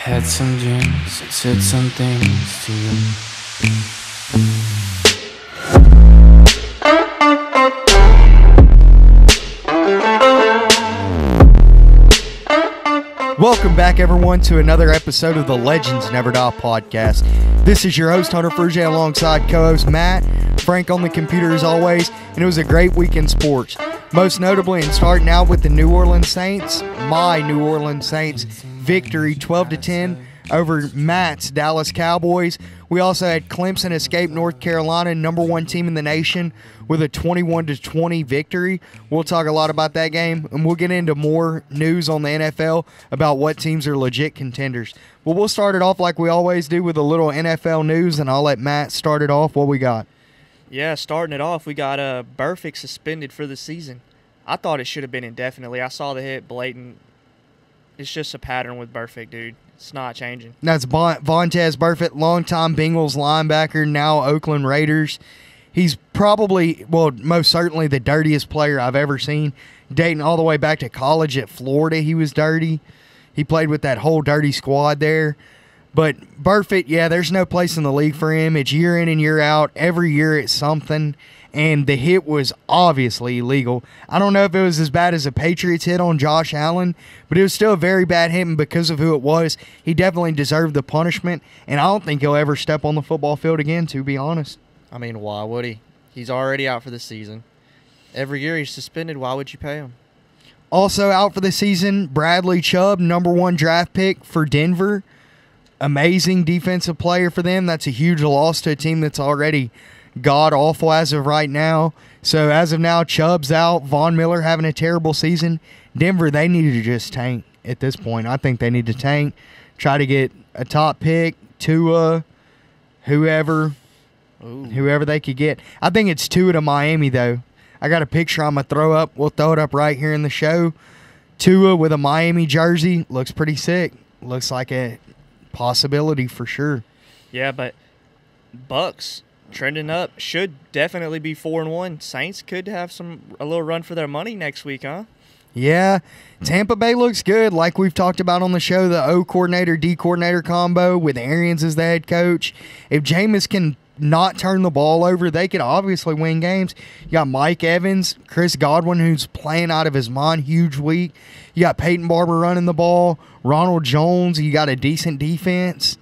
Had some dreams, said some things to you. Welcome back, everyone, to another episode of the Legends Never Die podcast. This is your host, Hunter Frugier, alongside co-host Matt. Frank on the computer as always, and it was a great week in sports. Most notably, in starting out with the New Orleans Saints, my New Orleans Saints victory 12-10 over Matt's Dallas Cowboys. We also had Clemson escape North Carolina, number one team in the nation, with a 21-20 victory. We'll talk a lot about that game, and we'll get into more news on the NFL about what teams are legit contenders. But we'll start it off like we always do with a little NFL news, and I'll let Matt start it off. What we got? Yeah, starting it off, we got Burfict suspended for the season. I thought it should have been indefinitely. I saw the hit blatant. It's just a pattern with Burfict, dude. It's not changing. That's Vontaze Burfict, longtime Bengals linebacker, now Oakland Raiders. He's probably, well, most certainly the dirtiest player I've ever seen. Dating all the way back to college at Florida, he was dirty. He played with that whole dirty squad there. But Burfict, yeah, there's no place in the league for him. It's year in and year out. Every year it's something. And the hit was obviously illegal. I don't know if it was as bad as a Patriots hit on Josh Allen, but it was still a very bad hit, and because of who it was, he definitely deserved the punishment, and I don't think he'll ever step on the football field again, to be honest. I mean, why would he? He's already out for the season. Every year he's suspended. Why would you pay him? Also out for the season, Bradley Chubb, number one draft pick for Denver. Amazing defensive player for them. That's a huge loss to a team that's already god-awful as of right now. So as of now, Chubb's out. Von Miller having a terrible season. Denver, they need to just tank at this point. I think they need to tank. Try to get a top pick, Tua, whoever they could get. I think it's Tua to Miami, though. I got a picture I'm going to throw up. We'll throw it up right here in the show. Tua with a Miami jersey. Looks pretty sick. Looks like a possibility for sure. Yeah, but Bucks trending up, should definitely be 4-1. Saints could have a little run for their money next week, huh? Yeah, Tampa Bay looks good. Like we've talked about on the show, the O coordinator, D coordinator combo with Arians as the head coach. If Jameis can not turn the ball over, they could obviously win games. You got Mike Evans, Chris Godwin, who's playing out of his mind, huge week. You got Peyton Barber running the ball, Ronald Jones. You got a decent defense.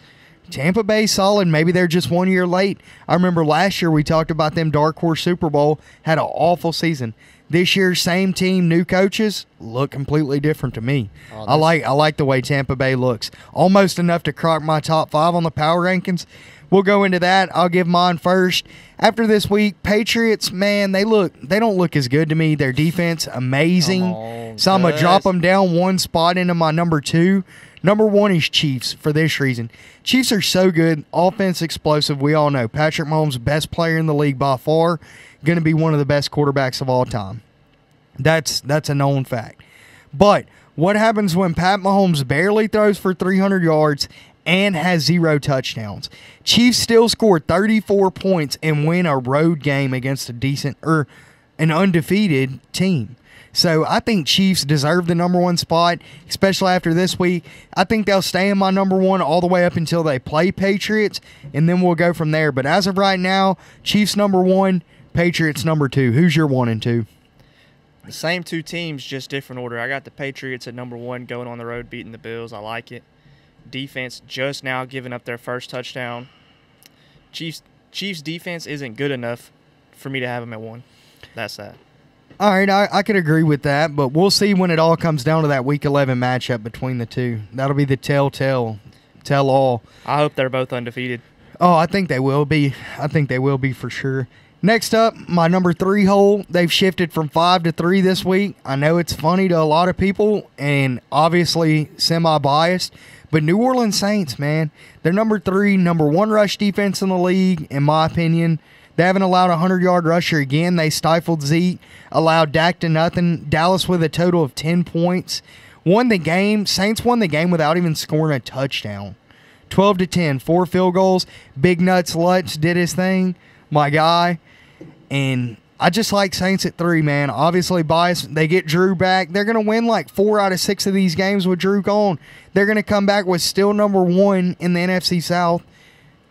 Tampa Bay solid. Maybe they're just 1 year late. I remember last year we talked about them Dark Horse Super Bowl, had an awful season. This year, same team, new coaches, look completely different to me. I like the way Tampa Bay looks. Almost enough to crack my top 5 on the power rankings. We'll go into that. I'll give mine first. After this week, Patriots, man, they don't look as good to me. Their defense, amazing. So I'm going to drop them down one spot into my number 2. Number 1 is Chiefs for this reason. Chiefs are so good. Offense explosive. We all know Patrick Mahomes, best player in the league by far. Going to be one of the best quarterbacks of all time. That's a known fact. But what happens when Pat Mahomes barely throws for 300 yards and has 0 touchdowns? Chiefs still score 34 points and win a road game against an undefeated team. So I think Chiefs deserve the number 1 spot, especially after this week. I think they'll stay in my number 1 all the way up until they play Patriots, and then we'll go from there. But as of right now, Chiefs number 1, Patriots number 2. Who's your 1 and 2? The same 2 teams, just different order. I got the Patriots at number 1, going on the road, beating the Bills. I like it. Defense just now giving up their first touchdown. Chiefs defense isn't good enough for me to have them at 1. That's that. All right, I could agree with that, but we'll see when it all comes down to that Week 11 matchup between the two. That'll be the tell-all. I hope they're both undefeated. Oh, I think they will be. I think they will be for sure. Next up, my number 3 hole. They've shifted from 5 to 3 this week. I know it's funny to a lot of people and obviously semi-biased, but New Orleans Saints, man, they're number 3, number 1 rush defense in the league, in my opinion. They haven't allowed a 100-yard rusher again. They stifled Zeke, allowed Dak to nothing. Dallas with a total of 10 points. Won the game. Saints won the game without even scoring a touchdown. 12-10, 4 field goals. Big Nuts Lutz did his thing, my guy. And I just like Saints at 3, man. Obviously biased. They get Drew back. They're going to win like 4 out of 6 of these games with Drew gone. They're going to come back with still number 1 in the NFC South.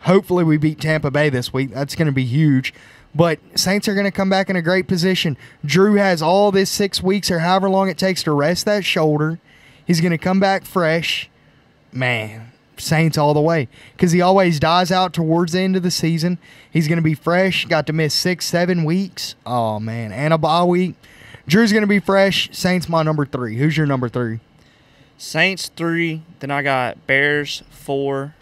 Hopefully we beat Tampa Bay this week. That's going to be huge. But Saints are going to come back in a great position. Drew has all this 6 weeks or however long it takes to rest that shoulder. He's going to come back fresh. Man, Saints all the way. Because he always dies out towards the end of the season. He's going to be fresh. Got to miss 6-7 weeks. Oh, man. And a bye week. Drew's going to be fresh. Saints my number 3. Who's your number 3? Saints 3. Then I got Bears 4.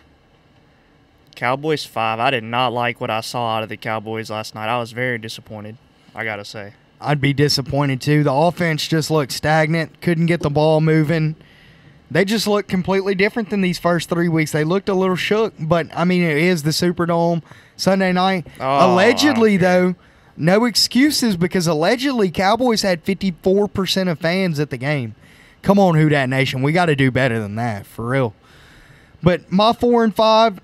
Cowboys 5. I did not like what I saw out of the Cowboys last night. I was very disappointed, I got to say. I'd be disappointed too. The offense just looked stagnant. Couldn't get the ball moving. They just looked completely different than these first 3 weeks. They looked a little shook, but, I mean, it is the Superdome Sunday night. Allegedly, though, no excuses because allegedly Cowboys had 54% of fans at the game. Come on, Who Dat Nation. We got to do better than that, for real. But my 4 and 5,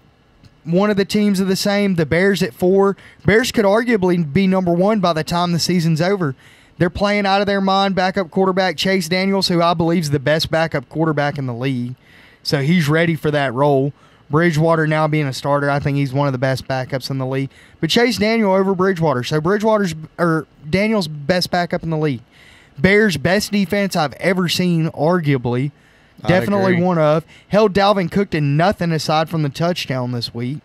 one of the teams are the same. The Bears at 4. Bears could arguably be number 1 by the time the season's over. They're playing out of their mind. Backup quarterback Chase Daniels, who I believe is the best backup quarterback in the league. So he's ready for that role. Bridgewater now being a starter, I think he's one of the best backups in the league. But Chase Daniel over Bridgewater. So Daniel's best backup in the league. Bears' best defense I've ever seen, arguably. Definitely one of. Held Dalvin Cook to nothing aside from the touchdown this week.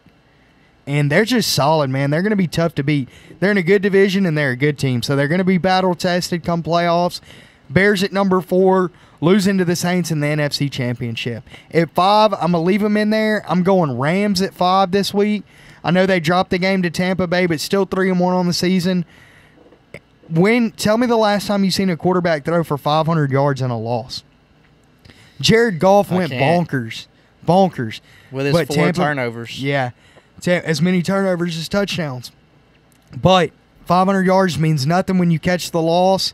And they're just solid, man. They're going to be tough to beat. They're in a good division, and they're a good team. So they're going to be battle-tested come playoffs. Bears at number 4, losing to the Saints in the NFC Championship. At 5, I'm going to leave them in there. I'm going Rams at 5 this week. I know they dropped the game to Tampa Bay, but still 3-1 on the season. Tell me the last time you seen a quarterback throw for 500 yards and a loss. Jared Goff went bonkers. With his 4 turnovers. Yeah. As many turnovers as touchdowns. But 500 yards means nothing when you catch the loss.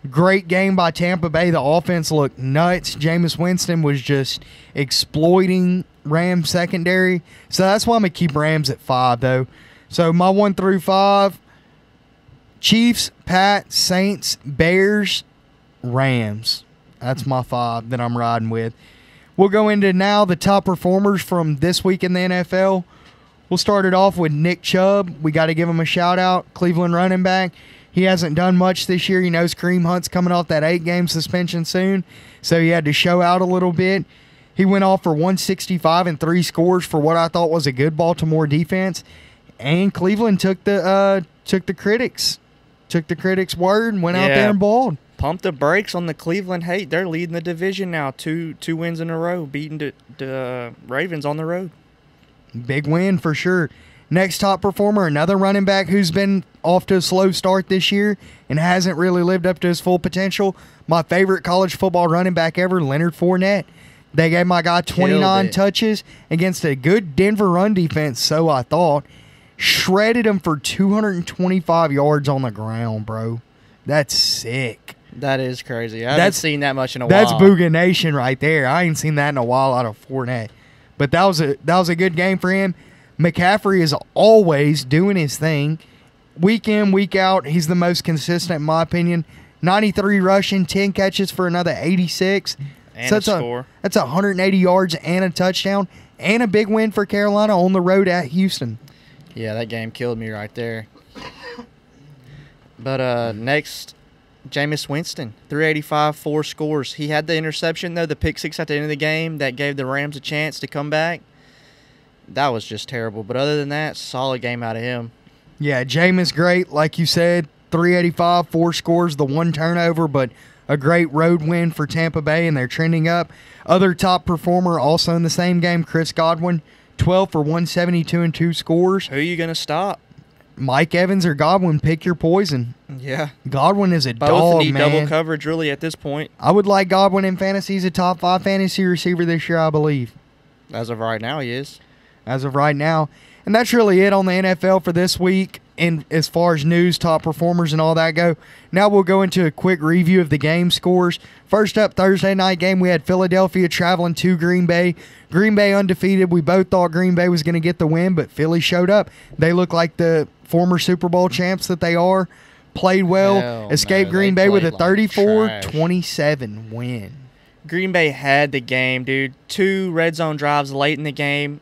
Great game by Tampa Bay. The offense looked nuts. Jameis Winston was just exploiting Rams secondary. So that's why I'm going to keep Rams at 5, though. So my 1 through 5, Chiefs, Pats, Saints, Bears, Rams. That's my 5 that I'm riding with. We'll go into now the top performers from this week in the NFL. We'll start it off with Nick Chubb. We got to give him a shout-out. Cleveland running back. He hasn't done much this year. He knows Kareem Hunt's coming off that 8-game suspension soon, so he had to show out a little bit. He went off for 165 and 3 scores for what I thought was a good Baltimore defense. And Cleveland took the critics' word and went out there and balled. Pump the brakes on the Cleveland hate. They're leading the division now. Two wins in a row, beating the Ravens on the road. Big win for sure. Next top performer, another running back who's been off to a slow start this year and hasn't really lived up to his full potential. My favorite college football running back ever, Leonard Fournette. They gave my guy 29 touches against a good Denver run defense, so I thought. Shredded him for 225 yards on the ground, bro. That's sick. That is crazy. I haven't seen that much in a while. That's Booga Nation right there. I ain't seen that in a while out of Fournette. But that was a good game for him. McCaffrey is always doing his thing. Week in, week out, he's the most consistent in my opinion. 93 rushing, 10 catches for another 86. And so a score. That's 180 yards and a touchdown. And a big win for Carolina on the road at Houston. Yeah, that game killed me right there. But next, Jameis Winston, 385, 4 scores. He had the interception, though, the pick six at the end of the game that gave the Rams a chance to come back. That was just terrible. But other than that, solid game out of him. Yeah, Jameis great. Like you said, 385, 4 scores, the 1 turnover, but a great road win for Tampa Bay, and they're trending up. Other top performer also in the same game, Chris Godwin, 12 for 172 and 2 scores. Who are you going to stop? Mike Evans or Godwin, pick your poison. Yeah. Godwin is a Both dog, need man. double coverage, really, at this point. I would like Godwin in fantasy. He's a top 5 fantasy receiver this year, I believe. As of right now, he is. As of right now. And that's really it on the NFL for this week. And as far as news, top performers, and all that go, now we'll go into a quick review of the game scores. First up, Thursday night game, we had Philadelphia traveling to Green Bay. Green Bay undefeated. We both thought Green Bay was going to get the win, but Philly showed up. They look like the former Super Bowl champs that they are. played well, Hell escaped no, Green they Bay with a played like 34-27 win. Green Bay had the game, dude. 2 red zone drives late in the game.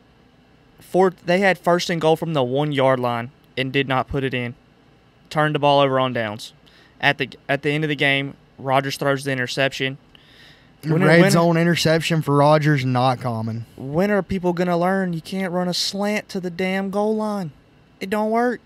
They had first and goal from the 1-yard line and did not put it in. Turned the ball over on downs. At the end of the game, Rodgers throws the interception. Red zone interception for Rodgers, not common. When are people going to learn you can't run a slant to the damn goal line? It don't work.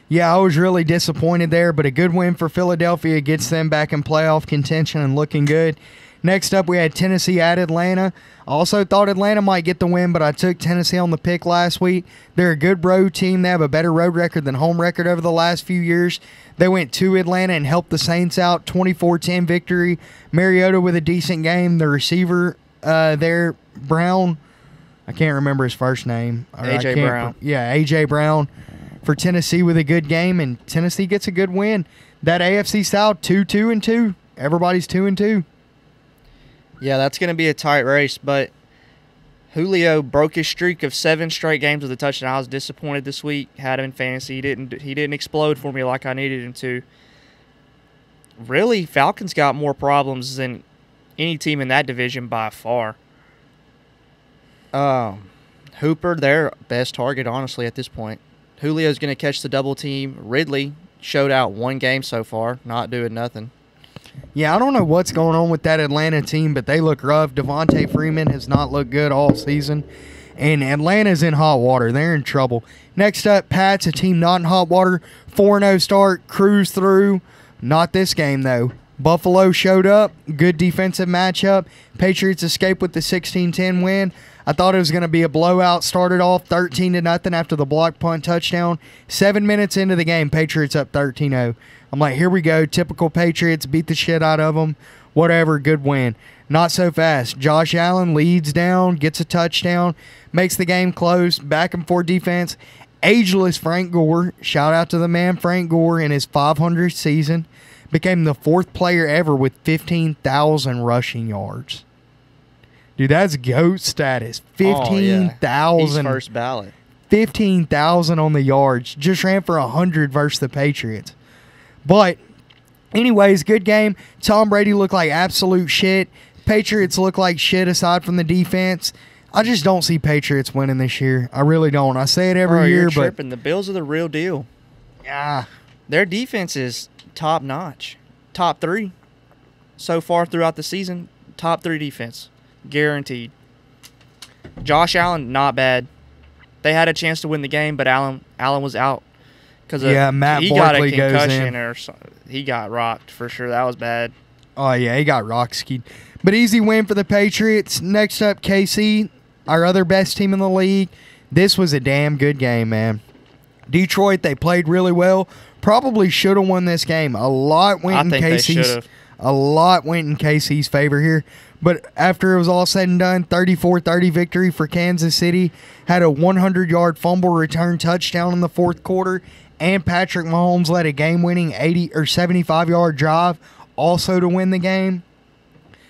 Yeah, I was really disappointed there, but a good win for Philadelphia gets them back in playoff contention and looking good. Next up, we had Tennessee at Atlanta. I also thought Atlanta might get the win, but I took Tennessee on the pick last week. They're a good road team. They have a better road record than home record over the last few years. They went to Atlanta and helped the Saints out. 24-10 victory. Mariota with a decent game. The receiver there, Brown, I can't remember his first name. A.J. Brown. Yeah, A.J. Brown for Tennessee with a good game, and Tennessee gets a good win. That AFC South, 2-2-2. Everybody's 2-2. Yeah, that's going to be a tight race, but Julio broke his streak of 7 straight games with a touchdown. I was disappointed this week. Had him in fantasy. He didn't explode for me like I needed him to. Really, Falcons got more problems than any team in that division by far. Hooper, their best target, honestly, at this point. Julio's going to catch the double team. Ridley showed out 1 game so far, not doing nothing. Yeah, I don't know what's going on with that Atlanta team, but they look rough. Devontae Freeman has not looked good all season, and Atlanta's in hot water. They're in trouble. Next up, Pats, a team not in hot water. 4-0 start, cruise through. Not this game, though. Buffalo showed up. Good defensive matchup. Patriots escaped with the 16-10 win. I thought it was going to be a blowout. Started off 13-0 after the block punt touchdown. 7 minutes into the game, Patriots up 13-0. I'm like, here we go. Typical Patriots. Beat the shit out of them. Whatever. Good win. Not so fast. Josh Allen leads down, gets a touchdown, makes the game close. Back and forth defense. Ageless Frank Gore. Shout out to the man Frank Gore in his 500th season. Became the 4th player ever with 15,000 rushing yards. Dude, that's GOAT status. 15,000. He's first ballot. 15,000 on the yards. Just ran for 100 versus the Patriots. But, anyways, good game. Tom Brady looked like absolute shit. Patriots look like shit aside from the defense. I just don't see Patriots winning this year. I really don't. I say it every year, You're but tripping. The Bills are the real deal. yeah, Their defense is top notch. Top 3 so far throughout the season. Top 3 defense. Guaranteed. Josh Allen, not bad. They had a chance to win the game, but Allen was out. Matt he got a Barkley goes concussion in. or something. He got rocked for sure. That was bad. Oh, yeah, he got rock skied. But easy win for the Patriots. Next up, KC, our other best team in the league. This was a damn good game, man. Detroit, they played really well. Probably should have won this game. A lot went in KC's favor here. But after it was all said and done, 34-30 victory for Kansas City. Had a 100-yard fumble return touchdown in the 4th quarter. And Patrick Mahomes led a game-winning 80 or 75-yard drive also to win the game.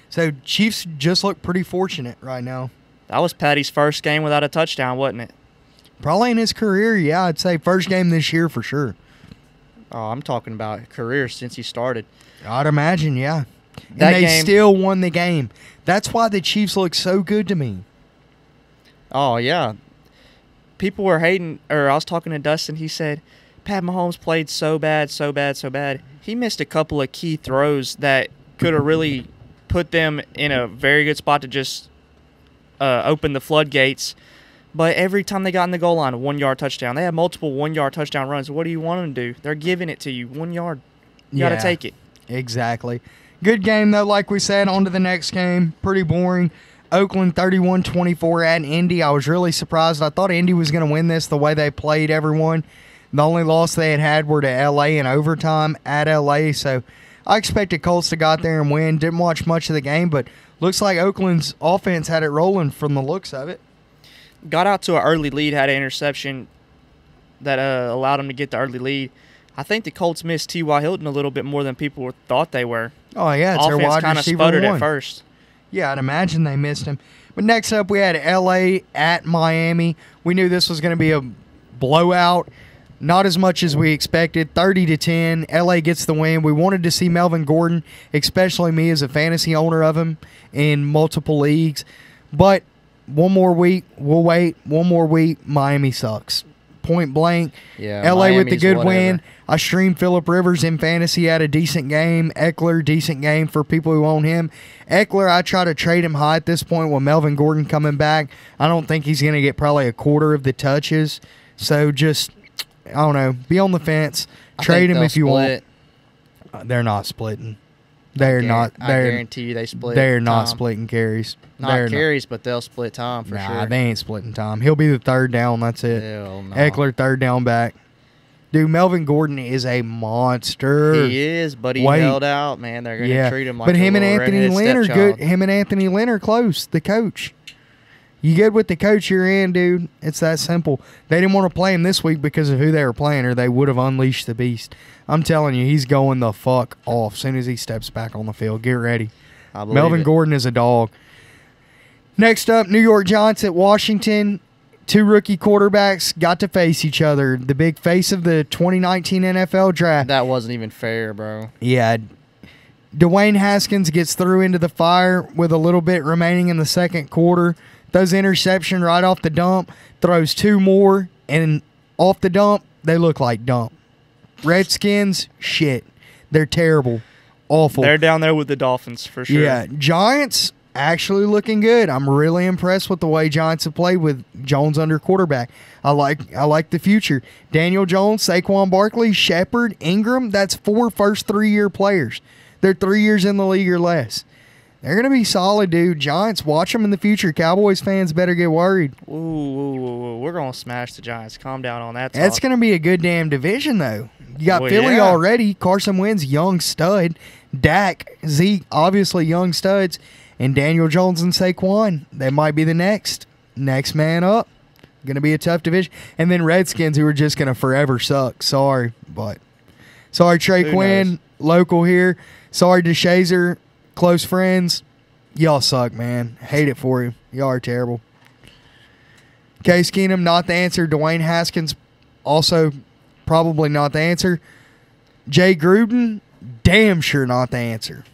So Chiefs just look pretty fortunate right now. That was Patty's first game without a touchdown, wasn't it? Probably in his career, yeah. I'd say first game this year for sure. Oh, I'm talking about career since he started. I'd imagine, yeah. And That they game- still won the game. That's why the Chiefs look so good to me. Oh, yeah. People were hating, or I was talking to Dustin. He said, Pat Mahomes played so bad. He missed a couple of key throws that could have really put them in a very good spot to just open the floodgates. But every time they got in the goal line, a 1-yard touchdown. They had multiple 1-yard touchdown runs. What do you want them to do? They're giving it to you. 1 yard. You got to take it. Exactly. Good game, though, like we said. On to the next game. Pretty boring. Oakland 31-24 at Indy. I was really surprised. I thought Indy was going to win this the way they played everyone. The only loss they had were to L.A. in overtime at L.A., so I expected Colts to got there and win. Didn't watch much of the game, but looks like Oakland's offense had it rolling from the looks of it. Got out to an early lead, had an interception that allowed them to get the early lead. I think the Colts missed T.Y. Hilton a little bit more than people thought they were. Oh, yeah, it's their Offense wide kind of receiver sputtered one. at first. Yeah, I'd imagine they missed him. But next up, we had L.A. at Miami. We knew this was going to be a blowout. Not as much as we expected. 30-10. LA gets the win. We wanted to see Melvin Gordon, especially me as a fantasy owner of him in multiple leagues. But one more week, we'll wait. One more week, Miami sucks. Point blank. Yeah, LA with the Miami's good whatever. win. I streamed Phillip Rivers in fantasy, had a decent game. Eckler, decent game for people who own him. Eckler, I try to trade him high at this point with Melvin Gordon coming back. I don't think he's going to get probably a quarter of the touches. So just, I don't know, be on the fence. Trade him if you want. They're not splitting. They're not. I They're, guarantee you they split. they're not time. splitting carries. Not They're carries, but they'll split time for nah, sure. they ain't splitting time. He'll be the third down. That's it. Hell no. Eckler, third down back. Dude, Melvin Gordon is a monster. He is, but he Wait. held out, man. They're going to treat him like but a him and little Anthony redheaded Lynn are stepchild. good. Him and Anthony Lynn are close. The coach. You good with the coach you're in, dude. It's that simple. They didn't want to play him this week because of who they were playing, or they would have unleashed the beast. I'm telling you, he's going the fuck off as soon as he steps back on the field. Get ready. I believe Melvin it. Gordon is a dog. Next up, New York Giants at Washington. Two rookie quarterbacks got to face each other. The big face of the 2019 NFL draft. That wasn't even fair, bro. Yeah. Dwayne Haskins gets through into the fire with a little bit remaining in the second quarter. Throws interception right off the dump. Throws two more. And off the dump, they look like dump. Redskins, shit. They're terrible. Awful. They're down there with the Dolphins for sure. Yeah. Giants actually looking good. I'm really impressed with the way Giants have played with Jones under quarterback. I like the future. Daniel Jones, Saquon Barkley, Shepard, Ingram, that's 4 first 3-year players. They're 3 years in the league or less. They're going to be solid, dude. Giants, watch them in the future. Cowboys fans better get worried. Ooh, we're going to smash the Giants. Calm down on that talk. That's going to be a good damn division, though. You got Well, Philly yeah. already. Carson Wentz, young stud. Dak, Zeke, obviously young studs. And Daniel Jones and Saquon, they might be the next man up. Going to be a tough division. And then Redskins, who are just going to forever suck. Sorry, but sorry, Trey Who Quinn, knows? local here. Sorry, DeShazer, close friends. Y'all suck, man. Hate it for you. Y'all are terrible. Case Keenum, not the answer. Dwayne Haskins, also probably not the answer. Jay Gruden, damn sure not the answer.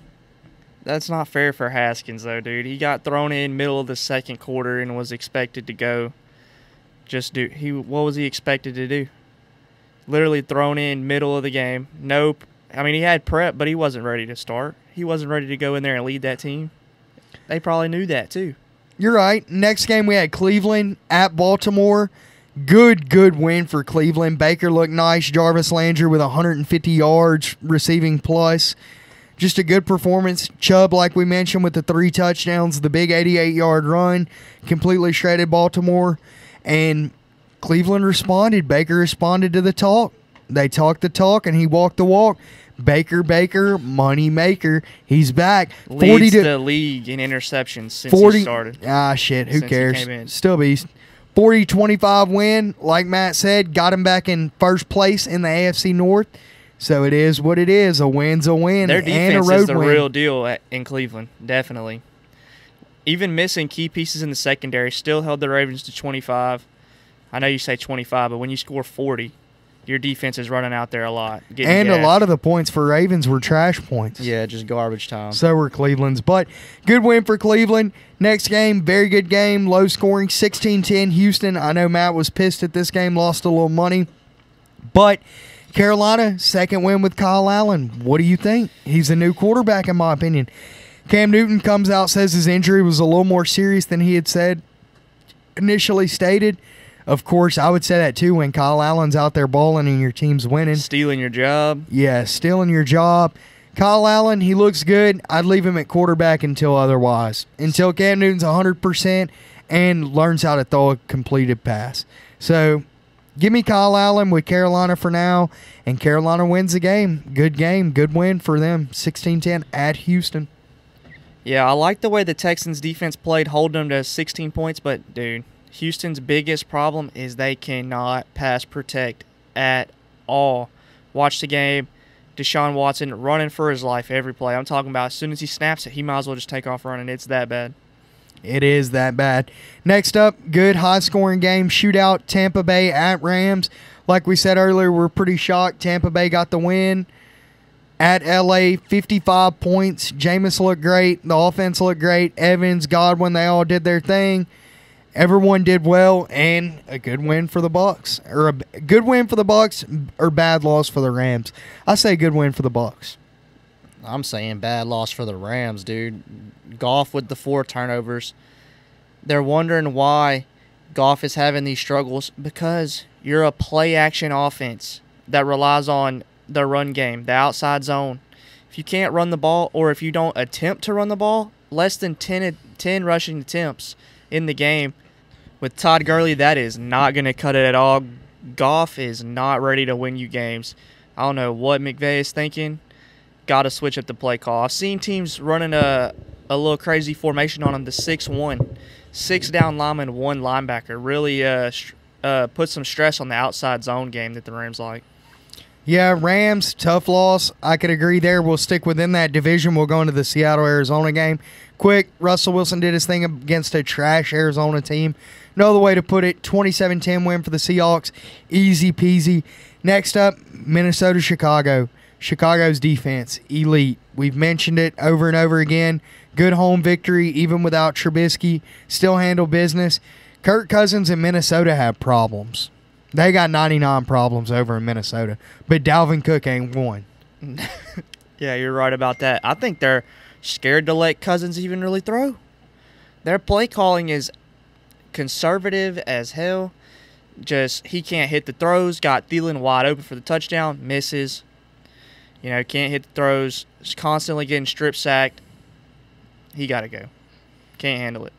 That's not fair for Haskins, though, dude. He got thrown in middle of the second quarter and was expected to go. What was he expected to do? Literally thrown in middle of the game. Nope. I mean, he had prep, but he wasn't ready to start. He wasn't ready to go in there and lead that team. They probably knew that, too. You're right. Next game, we had Cleveland at Baltimore. Good win for Cleveland. Baker looked nice. Jarvis Landry with 150 yards receiving plus. Just a good performance. Chubb, like we mentioned, with the 3 touchdowns, the big 88-yard run, completely shredded Baltimore. And Cleveland responded. Baker responded to the talk. They talked the talk, and he walked the walk. Baker, money maker. He's back. Leads the league in interceptions since 40 he started. Ah, shit. Who Since he cares? came in. Still beast. 40-25 win. Like Matt said, got him back in first place in the AFC North. So it is what it is. A win's a win. Their and defense a road is the win. real deal in Cleveland, definitely. Even missing key pieces in the secondary, still held the Ravens to 25. I know you say 25, but when you score 40, your defense is running out there a lot. And a lot of the points for Ravens were trash points. Yeah, just garbage time. So were Cleveland's. But good win for Cleveland. Next game, very good game. Low scoring, 16-10 Houston. I know Matt was pissed at this game, lost a little money. But Carolina, second win with Kyle Allen. What do you think? He's a new quarterback, in my opinion. Cam Newton comes out, says his injury was a little more serious than he had said initially stated. Of course, I would say that too when Kyle Allen's out there balling and your team's winning. Stealing your job. Yeah, stealing your job. Kyle Allen, he looks good. I'd leave him at quarterback until otherwise. Until Cam Newton's 100% and learns how to throw a completed pass. So, give me Kyle Allen with Carolina for now, and Carolina wins the game. Good win for them. 16-10 at Houston. Yeah, I like the way the Texans defense played, holding them to 16 points, but, dude, Houston's biggest problem is they cannot pass protect at all. Watch the game. Deshaun Watson running for his life every play. I'm talking about as soon as he snaps it, he might as well just take off running. It's that bad. It is that bad. Next up, good high-scoring game, shootout, Tampa Bay at Rams. Like we said earlier, we're pretty shocked. Tampa Bay got the win. At LA, 55 points. Jameis looked great. The offense looked great. Evans, Godwin, they all did their thing. Everyone did well, and a good win for the Bucs. Or a good win for the Bucs, or bad loss for the Rams. I say good win for the Bucs. I'm saying bad loss for the Rams, dude. Goff with the 4 turnovers. They're wondering why Goff is having these struggles, because you're a play-action offense that relies on the run game, the outside zone. If you can't run the ball, or if you don't attempt to run the ball, less than 10 rushing attempts in the game, with Todd Gurley, that is not going to cut it at all. Goff is not ready to win you games. I don't know what McVay is thinking. Got to switch up the play call. I've seen teams running a little crazy formation on him, the 6-1. 6 down lineman, 1 linebacker. Really put some stress on the outside zone game that the Rams like. Yeah, Rams, tough loss. I could agree there. We'll stick within that division. We'll go into the Seattle-Arizona game. Quick, Russell Wilson did his thing against a trash Arizona team. No other way to put it. 27-10 win for the Seahawks. Easy peasy. Next up, Minnesota-Chicago. Chicago's defense, elite. We've mentioned it over and over again. Good home victory, even without Trubisky. Still handle business. Kirk Cousins and Minnesota have problems. They got 99 problems over in Minnesota, but Dalvin Cook ain't one. Yeah, you're right about that. I think they're scared to let Cousins even really throw. Their play calling is conservative as hell. Just, he can't hit the throws. Got Thielen wide open for the touchdown. Misses. You know, can't hit the throws. Just constantly getting strip sacked. He got to go. Can't handle it.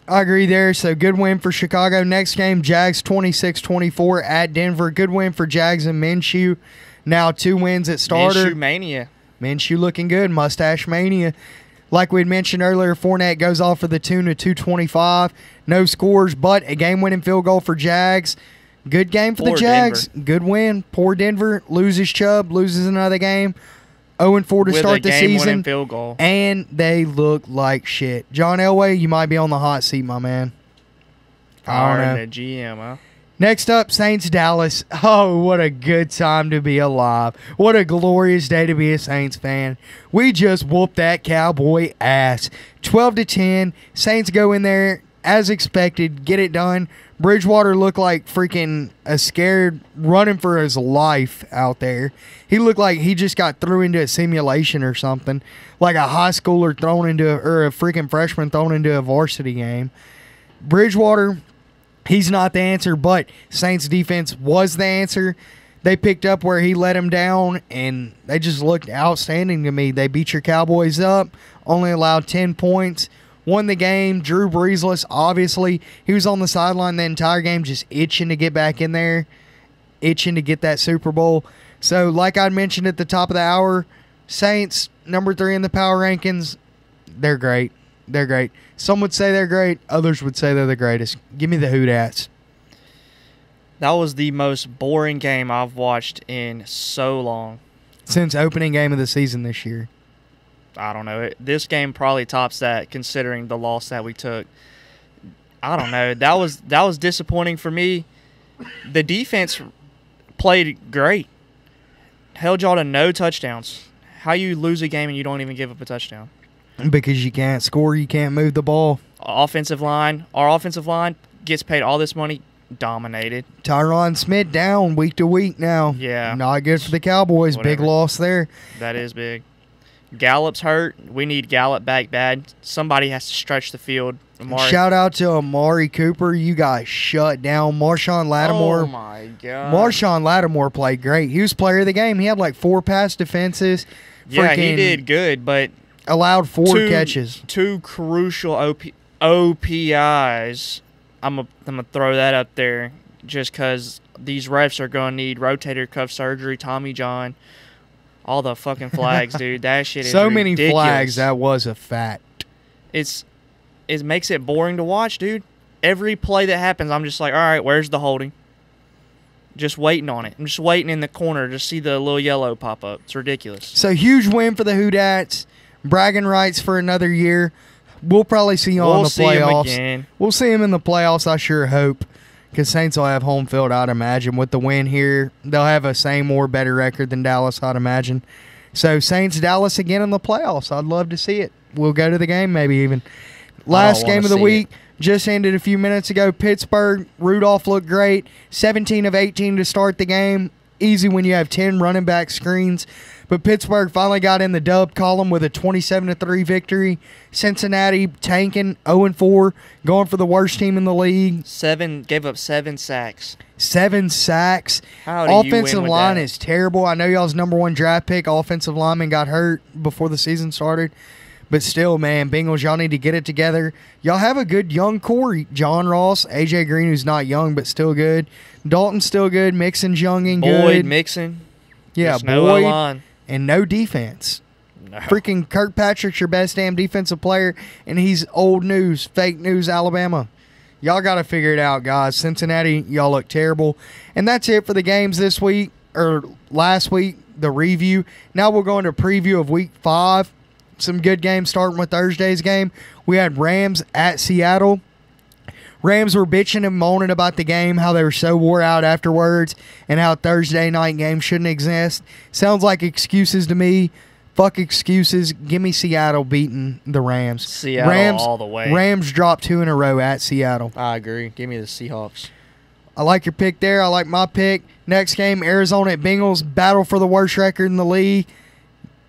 I agree there. So good win for Chicago. Next game, Jags 26-24 at Denver. Good win for Jags and Minshew. Now 2 wins at starter. Minshew mania. Minshew looking good. Mustache mania. Like we had mentioned earlier, Fournette goes off for the tune of 225. No scores, but a game-winning field goal for Jags. Good game for the Jags. Denver. Good win. Poor Denver. Loses Chubb. Loses another game. 0-4 to start the season. Field goal. And they look like shit. John Elway, you might be on the hot seat, my man. I don't know. The GM, huh? Next up, Saints Dallas. Oh, what a good time to be alive. What a glorious day to be a Saints fan. We just whooped that Cowboy ass. 12-10. Saints go in there as expected, get it done. Bridgewater looked like freaking a scared, running for his life out there. He looked like he just got thrown into a simulation or something, like a high schooler or a freaking freshman thrown into a varsity game. Bridgewater, he's not the answer, but Saints defense was the answer. They picked up where he let him down, and they just looked outstanding to me. They beat your Cowboys up, only allowed 10 points. Won the game. Drew Breesless, obviously. He was on the sideline the entire game just itching to get back in there, itching to get that Super Bowl. So, like I mentioned at the top of the hour, Saints, number 3 in the power rankings, they're great. They're great. Some would say they're great. Others would say they're the greatest. Give me the Hoodats. That was the most boring game I've watched in so long. Since opening game of the season this year. I don't know. This game probably tops that, considering the loss that we took. I don't know. That was disappointing for me. The defense played great. Held y'all to no touchdowns. How you lose a game and you don't even give up a touchdown? Because you can't score, you can't move the ball. Our offensive line gets paid all this money, dominated. Tyron Smith down week to week now. Yeah. Not good for the Cowboys. Whatever. Big loss there. That is big. Gallup's hurt. We need Gallup back bad. Somebody has to stretch the field. Shout out to Amari Cooper. You got shut down. Marshawn Lattimore. Oh, my God. Marshawn Lattimore played great. He was player of the game. He had like 4 pass defenses. Yeah, he did good, but allowed 4 catches. 2 crucial OPIs. I'm gonna throw that up there just because these refs are going to need rotator cuff surgery, Tommy John. All the fucking flags, dude. That shit is so ridiculous. many flags. That was a fact. It makes it boring to watch, dude. Every play that happens, I'm just like, all right, where's the holding? Just waiting on it. I'm just waiting in the corner to see the little yellow pop up. It's ridiculous. So huge win for the Hoodats. Bragging rights for another year. We'll probably see you in the see him playoffs. again. We'll see him in the playoffs, I sure hope. Because Saints will have home field, I'd imagine. With the win here, they'll have a same or better record than Dallas, I'd imagine. So, Saints-Dallas again in the playoffs. I'd love to see it. We'll go to the game maybe even. Last game of the week just ended a few minutes ago. Pittsburgh, Rudolph looked great. 17 of 18 to start the game. Easy when you have 10 running back screens. But Pittsburgh finally got in the dub column with a 27-3 victory. Cincinnati tanking 0-4, going for the worst team in the league. Gave up 7 sacks. 7 sacks. How do you Offensive win with line that? is terrible. I know y'all's number 1 draft pick offensive lineman got hurt before the season started. But still, man, Bengals, y'all need to get it together. Y'all have a good young core. John Ross, A.J. Green, who's not young but still good. Dalton's still good. Mixon's young and good. Boyd, Mixon. Yeah, There's no Boyd. O-line. And no defense. No. Freaking Kirkpatrick's your best damn defensive player, and he's old news, fake news, Alabama. Y'all got to figure it out, guys. Cincinnati, y'all look terrible. And that's it for the games this week, or last week, the review. Now we'll go into preview of week 5. Some good games starting with Thursday's game. We had Rams at Seattle. Rams were bitching and moaning about the game, how they were so wore out afterwards, and how Thursday night games shouldn't exist. Sounds like excuses to me. Fuck excuses. Give me Seattle beating the Rams. Seattle all the way. Rams dropped 2 in a row at Seattle. I agree. Give me the Seahawks. I like your pick there. I like my pick. Next game, Arizona at Bengals. Battle for the worst record in the league.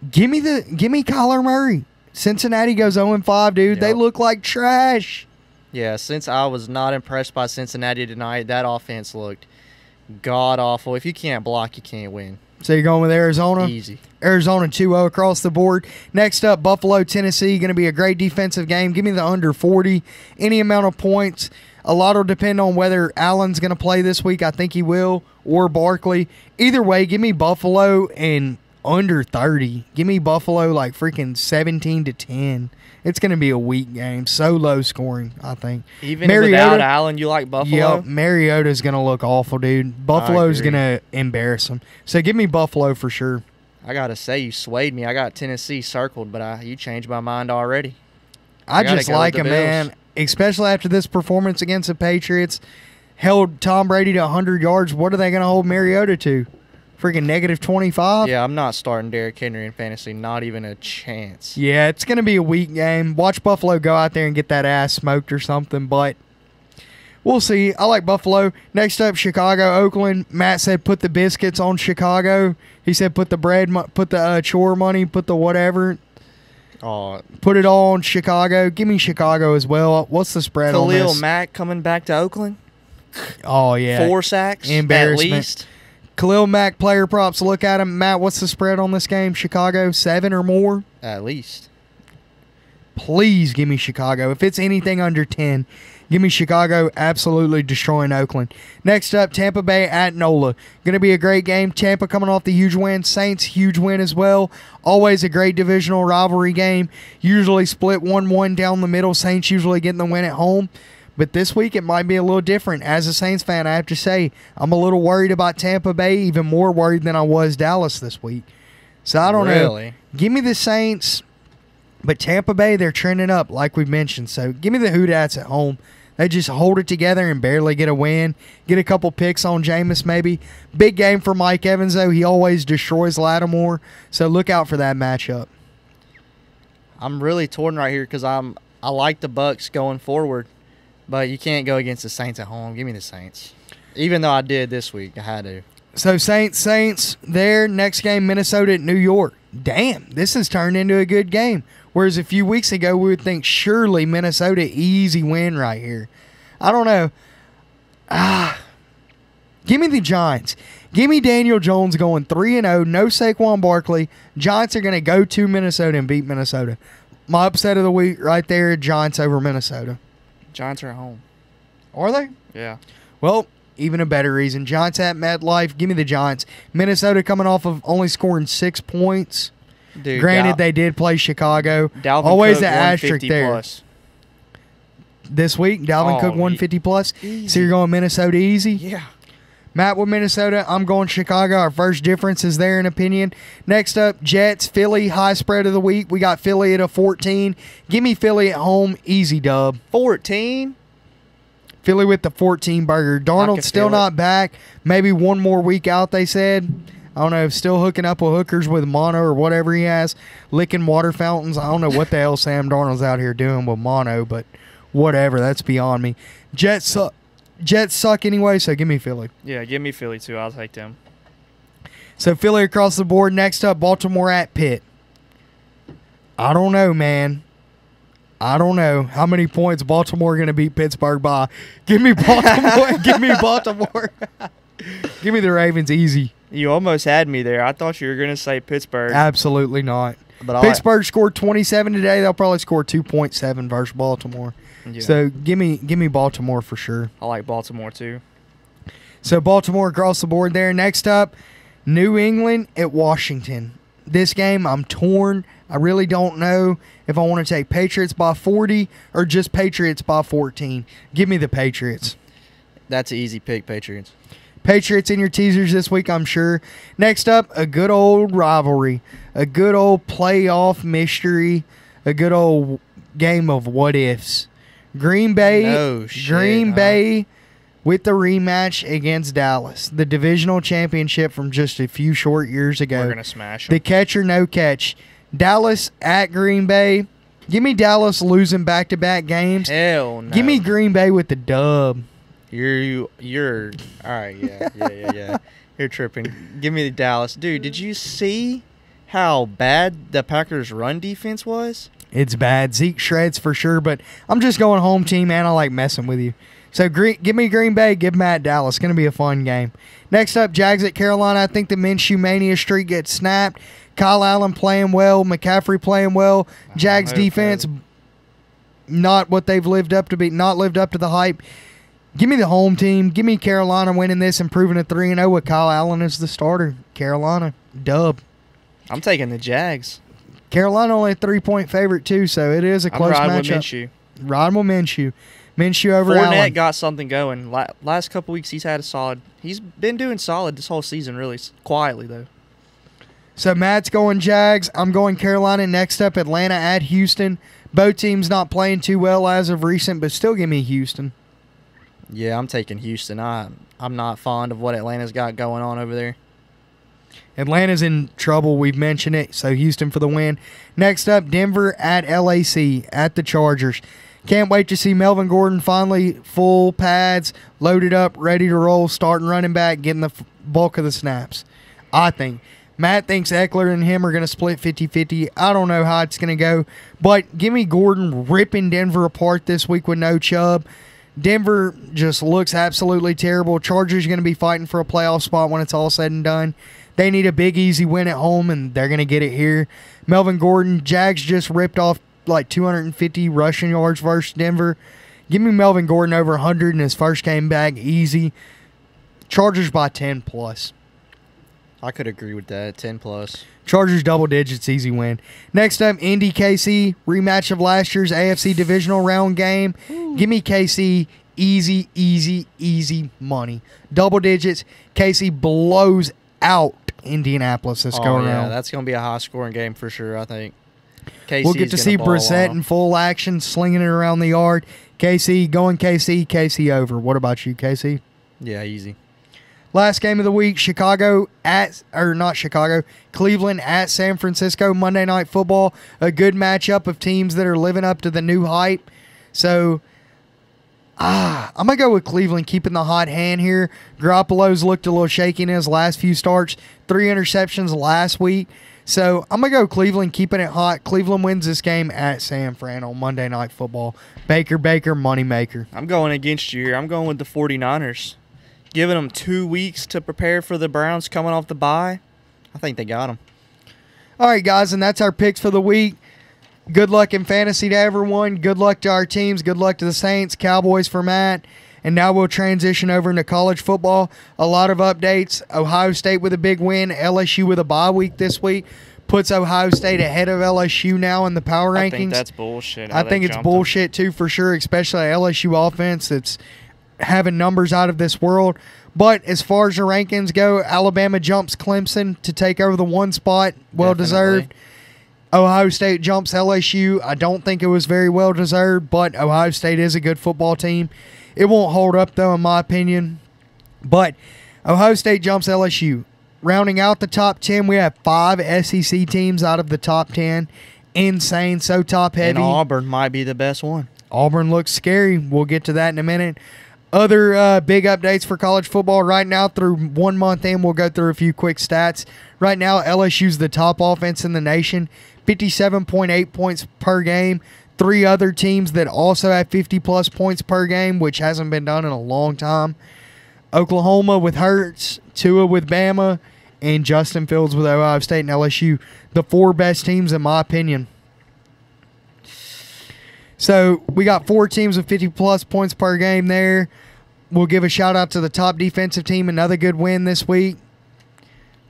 Give me Kyler Murray. Cincinnati goes 0-5, dude. Yep. They look like trash. Yeah, since I was not impressed by Cincinnati tonight, that offense looked god-awful. If you can't block, you can't win. So you're going with Arizona? Easy. Arizona 2-0 across the board. Next up, Buffalo, Tennessee. Going to be a great defensive game. Give me the under 40. Any amount of points. A lot will depend on whether Allen's going to play this week. I think he will. Or Barkley. Either way, give me Buffalo and under 30. Give me Buffalo like freaking 17-10. It's going to be a weak game. So low scoring, I think. Even without Allen, you like Buffalo? Yep, Mariota's going to look awful, dude. Buffalo's going to embarrass them. So give me Buffalo for sure. I got to say, you swayed me. I got Tennessee circled, but you changed my mind already. I gotta just go with like the him, Bills. man. Especially after this performance against the Patriots. Held Tom Brady to 100 yards. What are they going to hold Mariota to? Freaking negative 25? Yeah, I'm not starting Derrick Henry in fantasy. Not even a chance. Yeah, it's going to be a weak game. Watch Buffalo go out there and get that ass smoked or something, but we'll see. I like Buffalo. Next up, Chicago, Oakland. Matt said put the biscuits on Chicago. He said put the bread, put the chore money, put the whatever. Oh, Put it all on Chicago. Give me Chicago as well. What's the spread on Khalil this? Mack coming back to Oakland. Oh, yeah. 4 sacks Embarrassment. at least. Khalil Mack player props. Look at him. Matt, what's the spread on this game? Chicago, 7 or more? at least. Please give me Chicago. If it's anything under 10, give me Chicago absolutely destroying Oakland. Next up, Tampa Bay at NOLA. Going to be a great game. Tampa coming off the huge win. Saints, huge win as well. Always a great divisional rivalry game. Usually split 1-1 down the middle. Saints usually getting the win at home. But this week it might be a little different. As a Saints fan, I have to say, I'm a little worried about Tampa Bay, even more worried than I was Dallas this week. So I don't know. Give me the Saints, but Tampa Bay, they're trending up like we've mentioned. So give me the Hoodats at home. They just hold it together and barely get a win. Get a couple picks on Jameis maybe. Big game for Mike Evans, though. He always destroys Lattimore. So look out for that matchup. I'm really torn right here because I like the Bucks going forward. But you can't go against the Saints at home. Give me the Saints. Even though I did this week, I had to. So Saints there. Next game, Minnesota at New York. Damn, this has turned into a good game. Whereas a few weeks ago, we would think surely Minnesota, easy win right here. I don't know. Give me the Giants. Give me Daniel Jones going 3-0. No Saquon Barkley. Giants are going to go to Minnesota and beat Minnesota. My upset of the week right there, Giants over Minnesota. Giants are at home. Are they? Yeah. Well, even a better reason. Giants at MetLife. Give me the Giants. Minnesota coming off of only scoring 6 points. Dude, Granted, they did play Chicago. Dalvin Always Cook, an asterisk 150 there. plus. This week, Dalvin Cook 150 plus. easy. So you're going Minnesota easy? Yeah. Matt with Minnesota. I'm going Chicago. Our first difference is there in opinion. Next up, Jets, Philly, high spread of the week. We got Philly at a 14. Give me Philly at home. Easy dub. 14? Philly with the 14 burger. Darnold's still not back. Maybe one more week out, they said. I don't know. Still hooking up with hookers with mono or whatever he has. Licking water fountains. I don't know what the hell Sam Darnold's out here doing with mono, but whatever. That's beyond me. Jets suck anyway, so give me Philly. Yeah, give me Philly too. I'll take them. So Philly across the board. Next up, Baltimore at Pitt. I don't know, man. I don't know how many points Baltimore going to beat Pittsburgh by. Give me Baltimore. Give me Baltimore. Give me the Ravens easy. You almost had me there. I thought you were going to say Pittsburgh. Absolutely not. But Pittsburgh scored 27 today. They'll probably score 2.7 versus Baltimore. Yeah. So give me Baltimore for sure. I like Baltimore too. So Baltimore across the board there. Next up, New England at Washington. This game, I'm torn. I really don't know if I want to take Patriots by 40 or just Patriots by 14. Give me the Patriots. That's an easy pick, Patriots. Patriots in your teasers this week, I'm sure. Next up, a good old rivalry. A good old playoff mystery. A good old game of what-ifs. Green Bay with the rematch against Dallas. The divisional championship from just a few short years ago. We're going to smash them. The catch or no catch. Dallas at Green Bay. Give me Dallas losing back-to-back games. Hell no. Give me Green Bay with the dub. You're all right. Yeah. You're tripping. Give me the Dallas, dude. Did you see how bad the Packers' run defense was? It's bad. Zeke shreds for sure, but I'm just going home team, man. I like messing with you. So give me Green Bay, give Matt Dallas. It's going to be a fun game. Next up, Jags at Carolina. I think the Minshew Mania streak gets snapped. Kyle Allen playing well. McCaffrey playing well. Jags defense, not what they've lived up to be. Not lived up to the hype. Give me the home team. Give me Carolina winning this, improving to 3-0 with Kyle Allen as the starter. Carolina, dub. I'm taking the Jags. Carolina only a 3-point favorite too, so it is a close I'm riding matchup. with Minshew. Riding with Minshew. Minshew over Fournette Allen. got something going. Last couple weeks, he's had a solid. He's been doing solid this whole season, really quietly though. So Matt's going Jags. I'm going Carolina. Next up, Atlanta at Houston. Both teams not playing too well as of recent, but still give me Houston. Yeah, I'm taking Houston. I'm not fond of what Atlanta's got going on over there. Atlanta's in trouble. We've mentioned it. So Houston for the win. Next up, Denver at LAC at the Chargers. Can't wait to see Melvin Gordon finally full pads, loaded up, ready to roll, starting running back, getting the bulk of the snaps. I think. Matt thinks Eckler and him are going to split 50-50. I don't know how it's going to go. But give me Gordon ripping Denver apart this week with no Chubb. Denver just looks absolutely terrible. Chargers are going to be fighting for a playoff spot when it's all said and done. They need a big, easy win at home, and they're going to get it here. Melvin Gordon, Jags just ripped off like 250 rushing yards versus Denver. Give me Melvin Gordon over 100 in his first game back, easy. Chargers by 10 plus. I could agree with that. 10 plus. Chargers double digits, easy win. Next up, Indy KC, rematch of last year's AFC divisional round game. Give me KC, easy money. Double digits. KC blows out Indianapolis this go around. Yeah, that's going to be a high scoring game for sure, I think. We'll get to see Brissett in full action, slinging it around the yard. KC over. What about you, KC? Yeah, easy. Last game of the week, Cleveland at San Francisco, Monday Night Football. A good matchup of teams that are living up to the new hype. So, I'm going to go with Cleveland keeping the hot hand here. Garoppolo's looked a little shaky in his last few starts. 3 interceptions last week. So, I'm going to go Cleveland keeping it hot. Cleveland wins this game at San Fran on Monday Night Football. Baker, moneymaker. I'm going against you here. I'm going with the 49ers. Giving them 2 weeks to prepare for the Browns coming off the bye. I think they got them. All right, guys, and that's our picks for the week. Good luck in fantasy to everyone. Good luck to our teams. Good luck to the Saints, Cowboys for Matt. And now we'll transition over into college football. A lot of updates. Ohio State with a big win. LSU with a bye week this week. Puts Ohio State ahead of LSU now in the power rankings. I think that's bullshit. I think it's bullshit, too, for sure, especially LSU offense. having numbers out of this world. But as far as the rankings go, Alabama jumps Clemson to take over the 1 spot. Well-deserved. Ohio State jumps LSU. I don't think it was very well-deserved, but Ohio State is a good football team. It won't hold up, though, in my opinion. But Ohio State jumps LSU. Rounding out the top 10, we have 5 SEC teams out of the top 10. Insane, so top-heavy. And Auburn might be the best one. Auburn looks scary. We'll get to that in a minute. Other big updates for college football right now through 1 month in. We'll go through a few quick stats. Right now, LSU's the top offense in the nation, 57.8 points per game. 3 other teams that also have 50-plus points per game, which hasn't been done in a long time. Oklahoma with Hurts, Tua with Bama, and Justin Fields with Ohio State and LSU. The 4 best teams, in my opinion. So we got 4 teams with 50-plus points per game there. We'll give a shout-out to the top defensive team. Another good win this week.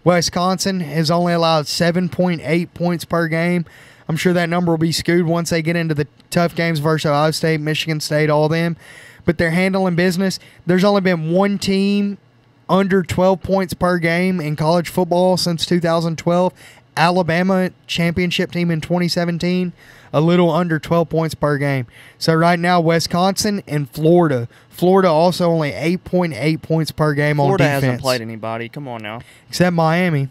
Wisconsin has only allowed 7.8 points per game. I'm sure that number will be skewed once they get into the tough games versus Ohio State, Michigan State, all them. But they're handling business. There's only been 1 team under 12 points per game in college football since 2012. Alabama championship team in 2017, a little under 12 points per game. So right now, Wisconsin and Florida. Florida also only 8.8 points per game on defense. Florida hasn't played anybody. Come on now. Except Miami.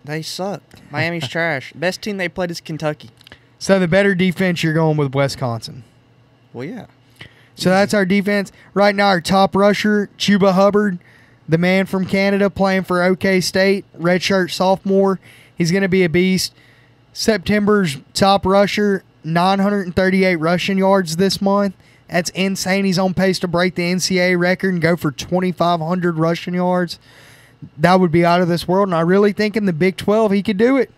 They suck. Miami's trash. Best team they played is Kentucky. So the better defense, you're going with Wisconsin. Well, yeah. So that's our defense. Right now, our top rusher, Chuba Hubbard, the man from Canada playing for OK State, redshirt sophomore. He's going to be a beast. September's top rusher, 938 rushing yards this month. That's insane. He's on pace to break the NCAA record and go for 2,500 rushing yards. That would be out of this world, and I really think in the Big 12 he could do it.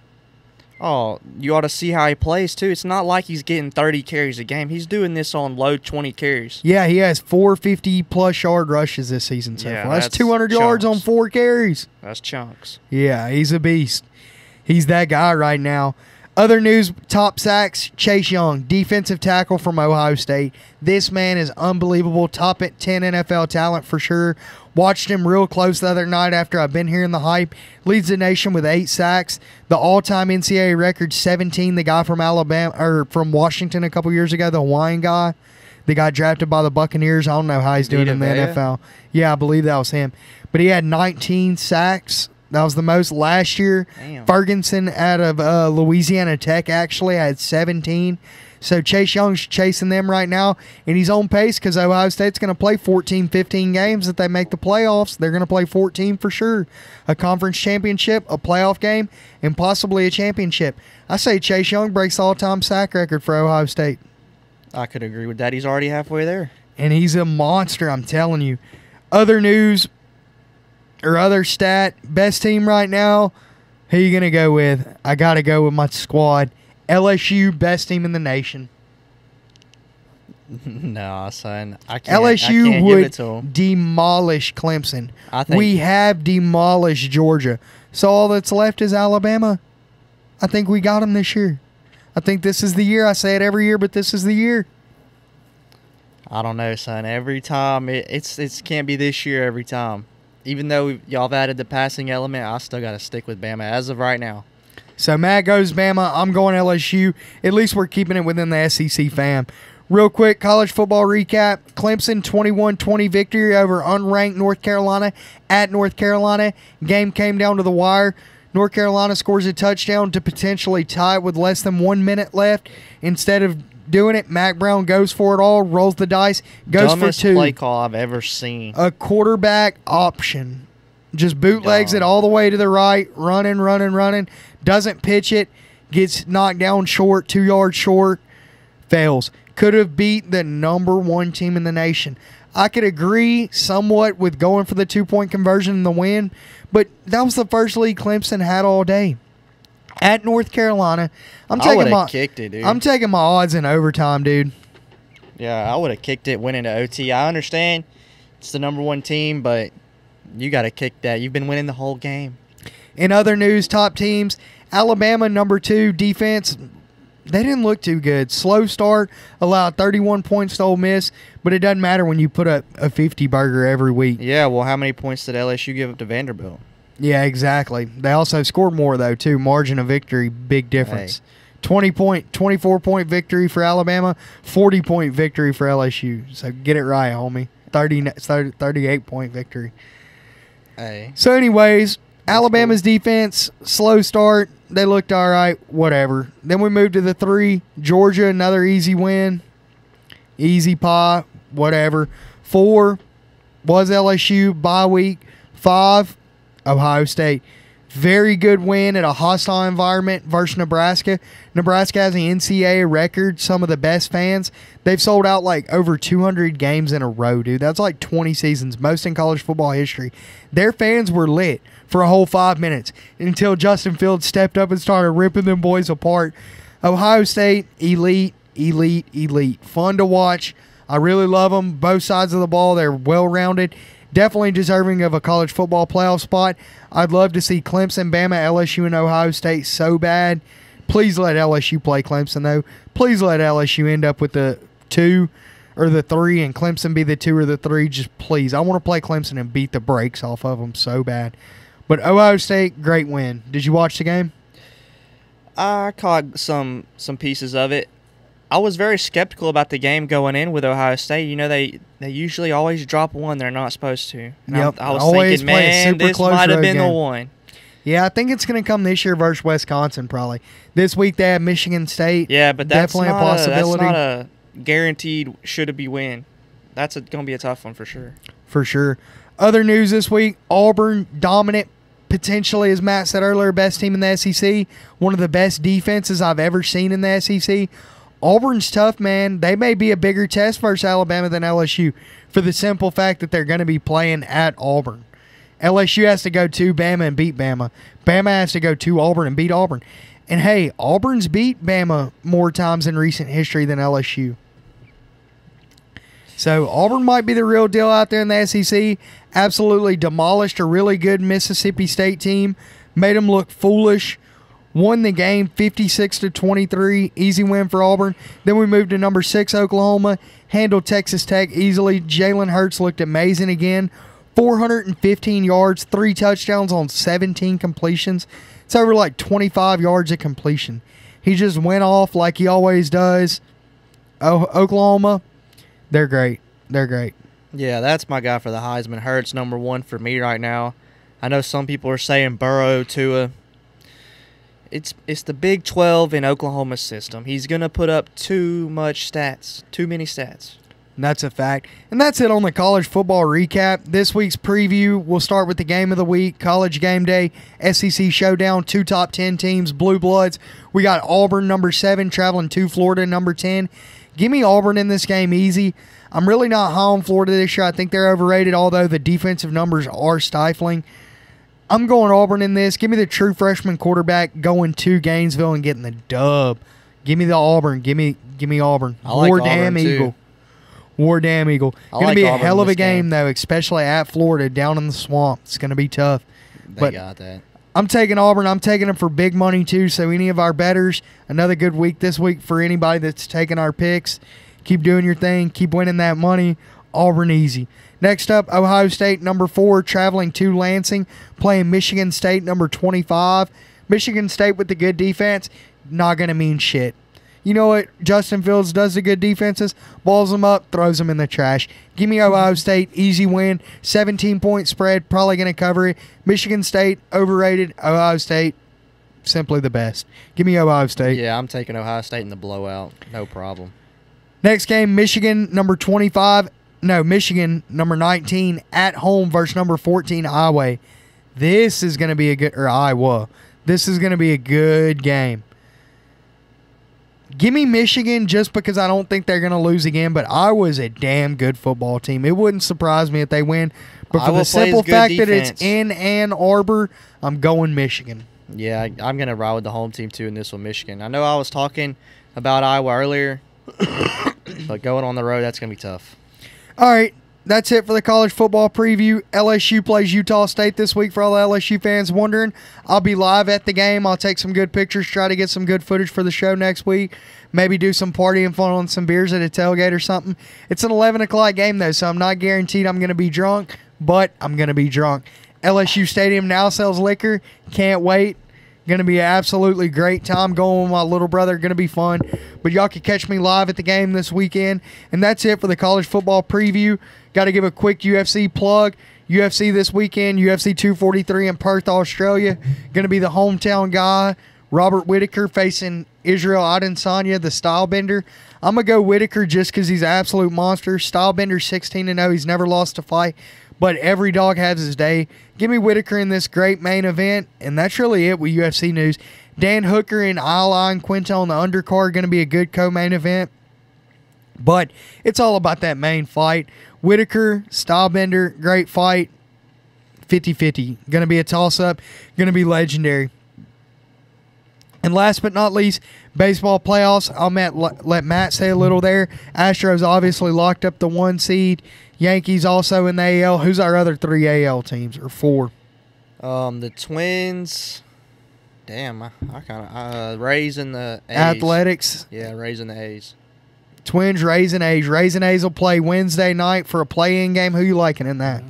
Oh, you ought to see how he plays, too. It's not like he's getting 30 carries a game. He's doing this on low 20 carries. Yeah, he has 450-plus yard rushes this season so far. That's 200 yards on 4 carries. That's chunks. Yeah, he's a beast. He's that guy right now. Other news, top sacks, Chase Young, defensive tackle from Ohio State. This man is unbelievable. Top 10 NFL talent for sure. Watched him real close the other night after I've been hearing the hype. Leads the nation with 8 sacks. The all-time NCAA record, 17. The guy from Alabama or from Washington a couple years ago, the Hawaiian guy. They got drafted by the Buccaneers. I don't know how he's doing in the NFL. Yeah, I believe that was him. But he had 19 sacks. That was the most last year. Damn. Ferguson out of Louisiana Tech actually had 17. So Chase Young's chasing them right now, and he's on pace because Ohio State's going to play 14, 15 games if they make the playoffs. They're going to play 14 for sure. A conference championship, a playoff game, and possibly a championship. I say Chase Young breaks the all-time sack record for Ohio State. I could agree with that. He's already halfway there. And he's a monster, I'm telling you. Other news or other stat, best team right now, who you going to go with? I got to go with my squad. LSU, best team in the nation. No, son. I can't LSU give it to him. would demolish Clemson. I think We have demolished Georgia. So all that's left is Alabama. I think we got them this year. I think this is the year. I say it every year, but this is the year. I don't know, son. Every time it can't be this year every time. Even though y'all have added the passing element, I still got to stick with Bama as of right now. So Matt goes Bama. I'm going LSU. At least we're keeping it within the SEC fam. Real quick, college football recap. Clemson 21-20 victory over unranked North Carolina at North Carolina. Game came down to the wire. North Carolina scores a touchdown to potentially tie it with less than 1 minute left. Instead of doing it, Mac Brown goes for it all, rolls the dice, goes Dumbest for 2. play call I've ever seen. A quarterback option. Just bootlegs it all the way to the right, running. Doesn't pitch it, gets knocked down short, 2 yards short, fails. Could have beat the number 1 team in the nation. I could agree somewhat with going for the 2-point conversion in the win, but that was the first lead Clemson had all day. At North Carolina, I would have kicked it, dude. I'm taking my odds in overtime, dude. Yeah, I would have kicked it winning to OT. I understand it's the number 1 team, but you got to kick that. You've been winning the whole game. In other news, top teams, Alabama, number 2 defense, they didn't look too good. Slow start, allowed 31 points to Ole Miss, but it doesn't matter when you put up a 50 burger every week. Yeah, well, how many points did LSU give up to Vanderbilt? Yeah, exactly. They also scored more, though, too. Margin of victory, big difference. Hey. 24-point victory for Alabama, 40-point victory for LSU. So get it right, homie. 38-point victory. Hey. So anyways, Alabama's defense, slow start. They looked all right, whatever. Then we moved to the 3. Georgia, another easy win. Easy pie, whatever. 4 was LSU, bye week. 5, Ohio State. Very good win at a hostile environment versus Nebraska. Nebraska has an NCAA record, some of the best fans. They've sold out like over 200 games in a row, dude. That's like 20 seasons, most in college football history. Their fans were lit for a whole 5 minutes until Justin Fields stepped up and started ripping them boys apart. Ohio State, elite, elite, elite. Fun to watch. I really love them. Both sides of the ball, they're well-rounded. Definitely deserving of a college football playoff spot. I'd love to see Clemson, Bama, LSU, and Ohio State so bad. Please let LSU play Clemson, though. Please let LSU end up with the 2 or the 3 and Clemson be the 2 or the 3. Just please. I want to play Clemson and beat the brakes off of them so bad. But Ohio State, great win. Did you watch the game? I caught some pieces of it. I was very skeptical about the game going in with Ohio State. You know, they usually always drop one they're not supposed to. And Yep. I was Always thinking, play a man, super this close might have road been the game. one. Yeah, I think it's going to come this year versus Wisconsin probably. This week they have Michigan State. Yeah, but that's definitely not a possibility. That's not a guaranteed should-it-be win. That's going to be a tough one for sure. For sure. Other news this week, Auburn dominant, potentially, as Matt said earlier, best team in the SEC. One of the best defenses I've ever seen in the SEC. Auburn's tough, man. They may be a bigger test versus Alabama than LSU for the simple fact that they're going to be playing at Auburn. LSU has to go to Bama and beat Bama. Bama has to go to Auburn and beat Auburn. And, hey, Auburn's beat Bama more times in recent history than LSU. So Auburn might be the real deal out there in the SEC. Absolutely demolished a really good Mississippi State team. Made them look foolish. Won the game 56-23. Easy win for Auburn. Then we moved to number 6, Oklahoma. Handled Texas Tech easily. Jalen Hurts looked amazing again. 415 yards, 3 touchdowns on 17 completions. It's over like 25 yards of completion. He just went off like he always does. Oklahoma, they're great. They're great. Yeah, that's my guy for the Heisman. Hurts number 1 for me right now. I know some people are saying Burrow, Tua. It's the Big 12 in Oklahoma's system. He's going to put up too many stats. And that's a fact. And that's it on the college football recap. This week's preview, we'll start with the game of the week, College Game Day, SEC Showdown, 2 top 10 teams, Blue Bloods. We got Auburn, number 7, traveling to Florida, number 10. Give me Auburn in this game easy. I'm really not high on Florida this year. I think they're overrated, although the defensive numbers are stifling. I'm going Auburn in this. Give me the true freshman quarterback going to Gainesville and getting the dub. Give me the Auburn. Give me Auburn. I like War Auburn, damn too. Eagle. War damn Eagle. I Going like to be a Auburn hell in of a this game, game. though, especially at Florida, down in the swamp. It's going to be tough. They But got that. I'm taking Auburn. I'm taking them for big money, too. So any of our bettors, another good week this week for anybody that's taking our picks. Keep doing your thing. Keep winning that money. Auburn easy. Next up, Ohio State, number 4, traveling to Lansing, playing Michigan State, number 25. Michigan State with the good defense, not going to mean shit. You know what Justin Fields does to good defenses? Balls them up, throws them in the trash. Give me Ohio State, easy win, 17-point spread, probably going to cover it. Michigan State, overrated. Ohio State, simply the best. Give me Ohio State. Yeah, I'm taking Ohio State in the blowout. No problem. Next game, Michigan, number 25. No, Michigan, number 19, at home versus number 14, Iowa. This is going to be a good, or Iowa. This is going to be a good game. Give me Michigan just because I don't think they're going to lose again, but Iowa's a damn good football team. It wouldn't surprise me if they win. But for Iowa the simple plays good fact that defense. it's in Ann Arbor, I'm going Michigan. Yeah, I'm going to ride with the home team, too, in this one, Michigan. I know I was talking about Iowa earlier, but going on the road, that's going to be tough. All right, that's it for the college football preview. LSU plays Utah State this week for all the LSU fans wondering. I'll be live at the game. I'll take some good pictures, try to get some good footage for the show next week. Maybe do some partying fun on some beers at a tailgate or something. It's an 11 o'clock game, though, so I'm not guaranteed I'm going to be drunk, but I'm going to be drunk. LSU Stadium now sells liquor. Can't wait. Going to be an absolutely great time going with my little brother. Going to be fun. But y'all can catch me live at the game this weekend. And that's it for the college football preview. Got to give a quick UFC plug. UFC this weekend, UFC 243 in Perth, Australia. Going to be the hometown guy, Robert Whittaker, facing Israel Adesanya, the Stylebender. I'm going to go Whittaker just because he's an absolute monster. Stylebender 16-0. He's never lost a fight. But every dog has his day. Give me Whittaker in this great main event. And that's really it with UFC news. Dan Hooker and Ala and Quinto on the undercard going to be a good co-main event. But it's all about that main fight. Whittaker, Stylebender, great fight. 50-50. Going to be a toss-up. Going to be legendary. And last but not least, baseball playoffs. I'll let Matt say a little there. Astros obviously locked up the 1 seed. Yankees also in the AL. Who's our other 3 AL teams, or 4? The Twins. Damn, I kind of Rays and the A's. Athletics. Yeah, Rays and the A's. Twins, Rays, and A's. Rays and A's will play Wednesday night for a play-in game. Who you liking in that?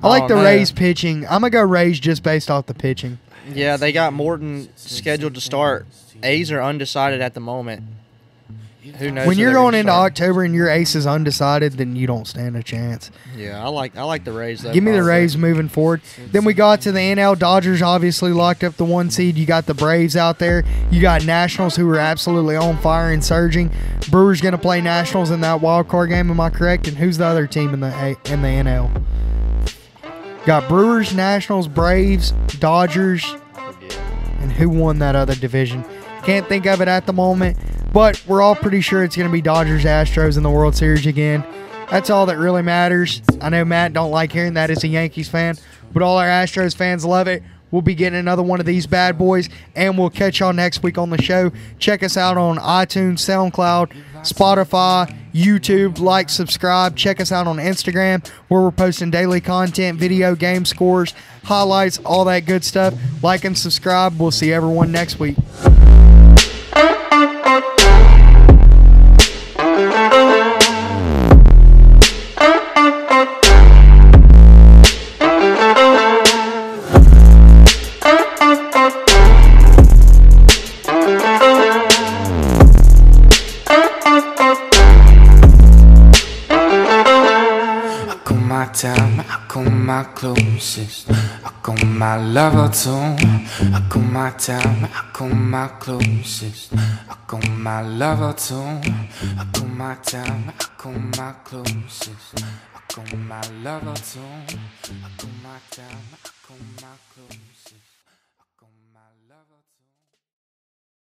I like the Rays pitching. I'm going to go Rays just based off the pitching. Yeah, they got Morton scheduled to start. A's are undecided at the moment. Who knows? When you're going into October and your ace is undecided, then you don't stand a chance. Yeah, I like the Rays, though. Give me the Rays moving forward. Then we got to the NL. Dodgers obviously locked up the 1 seed. You got the Braves out there. You got Nationals, who are absolutely on fire and surging. Brewers going to play Nationals in that wild card game. Am I correct? And who's the other team in the NL? Got Brewers, Nationals, Braves, Dodgers, and who won that other division? Can't think of it at the moment, but we're all pretty sure it's going to be Dodgers, Astros in the World Series again. That's all that really matters. I know Matt don't like hearing that as a Yankees fan, but all our Astros fans love it. We'll be getting another one of these bad boys, and we'll catch y'all next week on the show. Check us out on iTunes, SoundCloud, Spotify, YouTube. Like, subscribe. Check us out on Instagram, where we're posting daily content, video, game scores, highlights, all that good stuff. Like and subscribe. We'll see everyone next week. I call my closest, I call my lover too. I call my time, I call my closest, I call my lover too. I call my time, I call my closest, I call my lover too. I call my time, I call my closest.